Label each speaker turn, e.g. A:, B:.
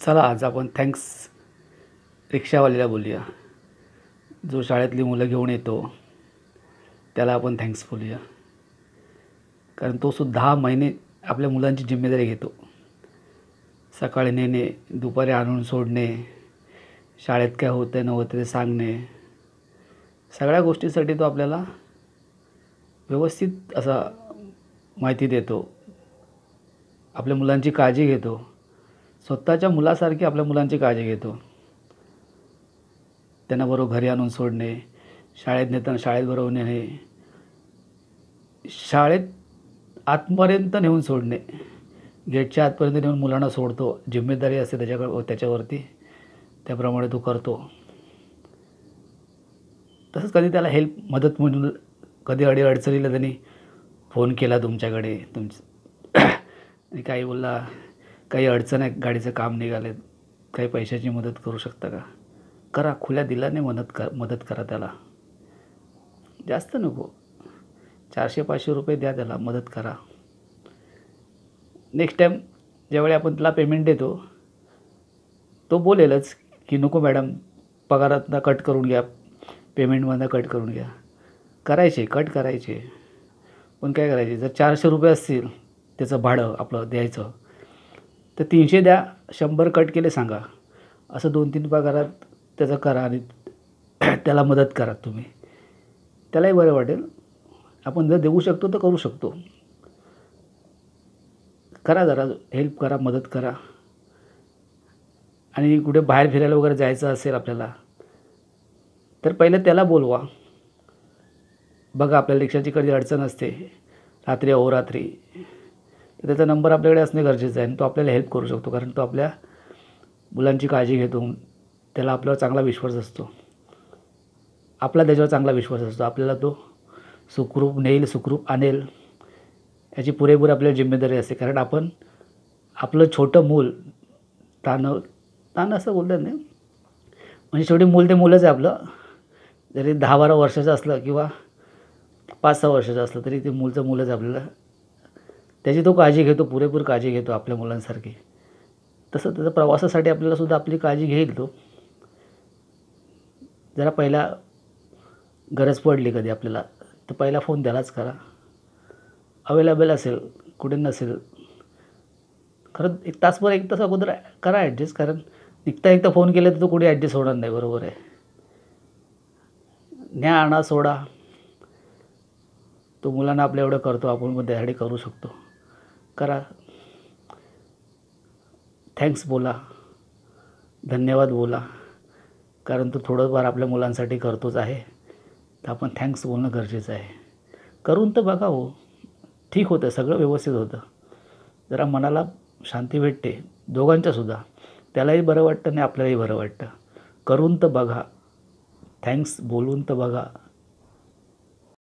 A: चला आज आपण थँक्स रिक्षावाल्याला बोलूया. जो शाळेतली मुलं घेऊन येतो त्याला आपण थँक्स बोलूया. कारण तो सुद्धा 10 महिने आपल्या मुलांची जिम्मेदारी घेतो. सकाळी नेणे, दुपारी आणून सोडणे, शाळेत काय होतं आहे नव्हतं ते सांगणे, सगळ्या गोष्टीसाठी तो आपल्याला व्यवस्थित असा माहिती देतो. आपल्या मुलांची काळजी घेतो. स्वतःच्या मुलासारखी आपल्या मुलांची काळजी घेतो. त्यांना बरोबर घरी आणून सोडणे, शाळेत नेताना शाळेत बरोबर नेणे, शाळेत आतपर्यंत नेऊन सोडणे, गेटच्या आतपर्यंत नेऊन मुलांना सोडतो. जिम्मेदारी असते त्याच्यावरती, त्याप्रमाणे तो करतो. तसंच कधी त्याला मदत म्हणून कधी अडीअडचणीला त्यांनी फोन केला तुमच्याकडे आणि काही बोलला, काही अडचण आहे, गाडीचं काम निघालं आहे, काही पैशाची मदत करू शकता का? करा, खुल्या दिलाने मदत करा त्याला. जास्त नको, 400-500 रुपये द्या त्याला, मदत करा. नेक्स्ट टाईम ज्यावेळी आपण त्याला पेमेंट देतो तो बोलेलच की नको मॅडम, पगारातनं कट करून घ्या, पेमेंटमधनं कट करून घ्या. कट करायचे. पण काय करायचे, जर 400 रुपये असतील त्याचं भाडं आपलं द्यायचं, तर 300 द्या, 100 कट केले सांगा. असं 2-3 पगारात त्याचं करा आणि त्याला मदत करा तुम्ही. त्यालाही बरं वाटेल. आपण जर देऊ शकतो तर करू शकतो. करा, जरा हेल्प करा, मदत करा. आणि कुठे बाहेर फिरायला वगैरे जायचं असेल आपल्याला, तर पहिलं त्याला बोलवा. बघा, आपल्याला रिक्षाची कधी अडचण असते, रात्री अहोरात्री, तर त्याचा नंबर आपल्याकडे असणे गरजेचं आहे. आणि तो आपल्याला हेल्प करू शकतो, कारण तो आपल्या मुलांची काळजी घेतो. त्याला आपल्यावर चांगला विश्वास असतो. आपला त्याच्यावर चांगला विश्वास असतो. आपल्याला तो सुखरूप नेईल, सुखरूप आणेल, याची पुरेपूर आपल्याला जिम्मेदारी असते. कारण आपण आपलं छोटं मूल, ताण असं बोलतात नाही, म्हणजे शेवटी मूल ते मुलंच आहे आपलं. जरी 10-12 वर्षाचं असलं किंवा 5-6 वर्षाचं असलं तरी ते मुलंच आपल्याला. त्याची तो काळजी घेतो, पुरेपूर काळजी घेतो आपल्या मुलांसारखी. तसं त्याच्या प्रवासासाठी आपल्याला सुद्धा आपली काळजी घेईल तो. जरा पहिला गरज पडली कधी आपल्याला, तर पहिला फोन त्यालाच करा. अवेलेबल असेल, कुठे नसेल, खरं 1 तास अगोदर करा ॲडजस्ट. कारण निघता फोन केला तर तो कुठे ॲडजस्ट होणार नाही. बरोबर आहे. न्या, आणा, सोडा. तो मुलांना आपल्या एवढं करतो, आपण पण त्यासाठी करू शकतो. करा. थँक्स बोला, धन्यवाद बोला. कारण तो थोडंफार आपल्या मुलांसाठी करतोच आहे, तर आपण थँक्स बोलणं गरजेचं आहे. करून तर बघा, हो, ठीक होतं, सगळं व्यवस्थित होतं. जरा मनाला शांती भेटते दोघांच्यासुद्धा. त्यालाही बरं वाटतं आणि आपल्यालाही बरं वाटतं. करून तर बघा, थँक्स बोलून तर बघा.